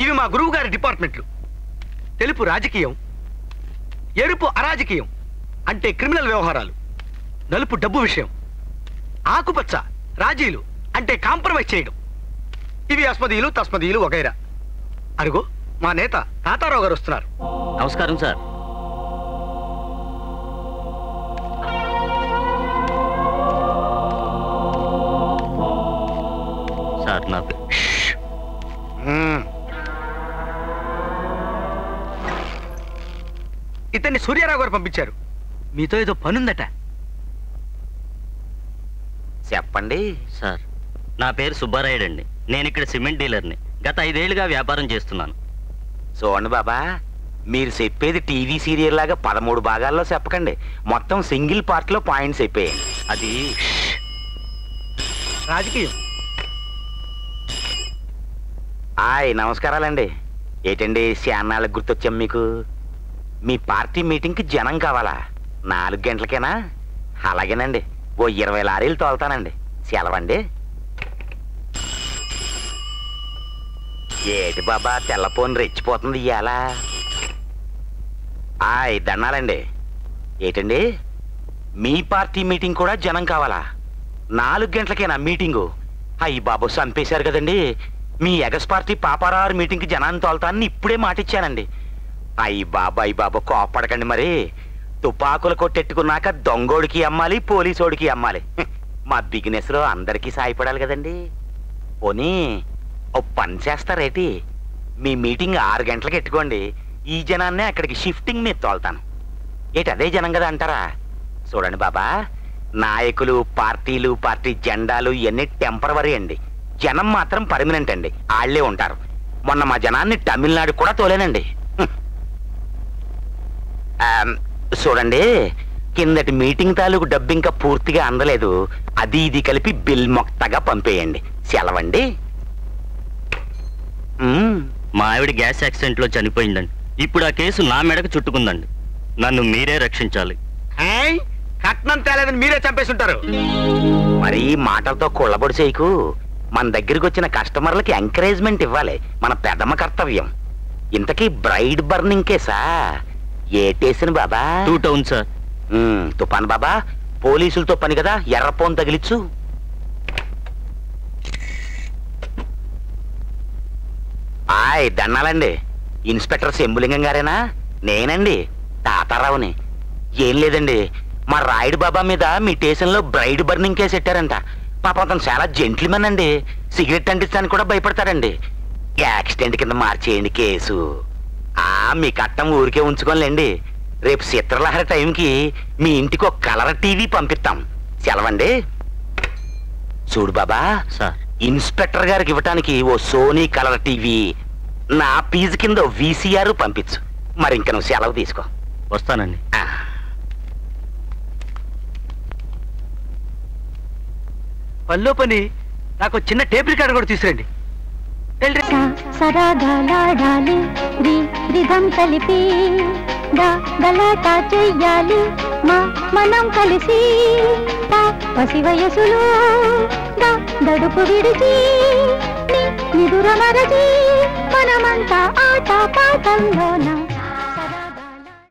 ఇవి మా గురువు గారి డిపార్ట్మెంట్లు. తెలుపు రాజకీయం, ఎరుపు అరాజకీయం అంటే క్రిమినల్ వ్యవహారాలు, నలుపు డబ్బు విషయం, ఆకుపచ్చ రాజీలు అంటే కాంప్రమైజ్ చేయడం. ఇవి అస్మదీయులు తస్మదీయులు వగైరా. అరుగో మా నేత తాతారావు గారు వస్తున్నారు. నమస్కారం సార్. సార్ నా ఇతన్ని సూర్యారావు గారు పంపించారు. మీతో ఏదో పనుందట. చెప్పండి సార్. నా పేరు సుబ్బారాయుడు అండి. నేను ఇక్కడ సిమెంట్ డీలర్ని. గత 5 ఏళ్లుగా వ్యాపారం చేస్తున్నాను. చూడండి బాబా, మీరు చెప్పేది టీవీ సీరియల్ లాగా 13 భాగాల్లో చెప్పకండి. మొత్తం సింగిల్ పార్ట్ లో పాయింట్స్ అయిపోయాయి. అది రాజకీయం. నమస్కారాలండి. ఏంటండి శానాళ్ళకి గుర్తొచ్చాం మీకు? మీ పార్టీ మీటింగ్కి జనం కావాలా? 4 గంటలకేనా? అలాగేనండి, ఓ 20 లారీలు తోలుతానండి. సెలవండి. ఏటి బాబా తెల్లపోని రెచ్చిపోతుంది ఇవాళ? దండాలండి. ఏంటండి మీ పార్టీ మీటింగ్ కూడా జనం కావాలా? 4 గంటలకేనా మీటింగు? అయ్యి బాబు చంపేశారు కదండి. మీ ఎగస్ పార్టీ పాపారావు మీటింగ్కి జనాన్ని తోలుతానని ఇప్పుడే మాటిచ్చానండి. అయ్యి బాబా కోపడకండి. మరి తుపాకులు కొట్టెట్టుకున్నాక దొంగోడికి అమ్మాలి, పోలీసోడికి అమ్మాలి. మా బిజినెస్ లో అందరికీ సాయపడాలి కదండి. పోనీ ఓ పని చేస్తారేటి? మీ మీటింగ్ 6 గంటలకు ఎట్టుకోండి. ఈ జనాన్నే అక్కడికి షిఫ్టింగ్ మీద తోలుతాను. ఏటి అదే జనం కదా అంటారా? చూడండి బాబా, నాయకులు పార్టీలు పార్టీ జెండాలు ఇవన్నీ టెంపరవరీ అండి. జనం మాత్రం పర్మనెంట్ అండి. వాళ్ళే ఉంటారు. మొన్న మా జనాన్ని తమిళనాడు కూడా తోలేనండి. చూడండి, కిందటి మీటింగ్ తాలూకు డబ్బు ఇంకా పూర్తిగా అందలేదు. అది ఇది కలిపి బిల్ మొత్తగా పంపేయండి. సెలవండి. మా ఆవిడ గ్యాస్ యాక్సిడెంట్ లో చనిపోయిందండి. ఇప్పుడు ఆ కేసు నా మెడకు చుట్టుకుందండి. నన్ను మీరే రక్షించాలి. కట్నం తేలేదని మీరే చంపేస్తుంటారు. మరి మాటలతో కుళ్ళబొడి చేయకు. మన దగ్గరికి వచ్చిన కస్టమర్లకి ఎంకరేజ్మెంట్ ఇవ్వాలి, మన పెదమ కర్తవ్యం. ఇంతకీ బ్రైడ్ బర్నింగ్ కేసా? ఏటేసిన బాబా? 2 టౌన్ సార్. తుఫాన్ బాబా, పోలీసులతో పని కదా, ఎర్రపోన్ తగిలిచ్చు. దండాలండి. ఇన్స్పెక్టర్ శంభులింగం గారేనా? నేనండి, తాతారావుని. ఏం లేదండి, మా రాయుడు బాబా మీద మీ స్టేషన్లో బ్రైడ్ బర్నింగ్ కేసు పెట్టారంట. పాపం అతను చాలా జెంట్లీమెన్ అండి. సిగరెట్ అంటించడానికి కూడా భయపడతాడండి. యాక్సిడెంట్ కింద మార్చేయండి కేసు. మీ కట్టం ఊరికే ఉంచుకోనిలేండి. రేపు చిత్రలహరి టైంకి మీ ఇంటికి ఒక కలర్ టీవీ పంపిస్తాం. సెలవండి. చూడు బాబా, ఇన్స్పెక్టర్ గారికి ఇవ్వటానికి ఓ సోనీ కలర్ టీవీ, నా ఫీజు కింద VCR పంపించు. మరి ఇంక నువ్వు సెలవు తీసుకో. వస్తానండి. పనిలో పని నాకు చిన్న టేప్ రికార్డర్ కూడా తీసుకురండి. సరాగాలాడాలి, రిధం కలిపి గలాటా చెయ్యాలి మనం కలిసి. పసి వయసులో గడుపు విడిచి నిదుర మరచి మనమంతా ఆట పాటల్లోన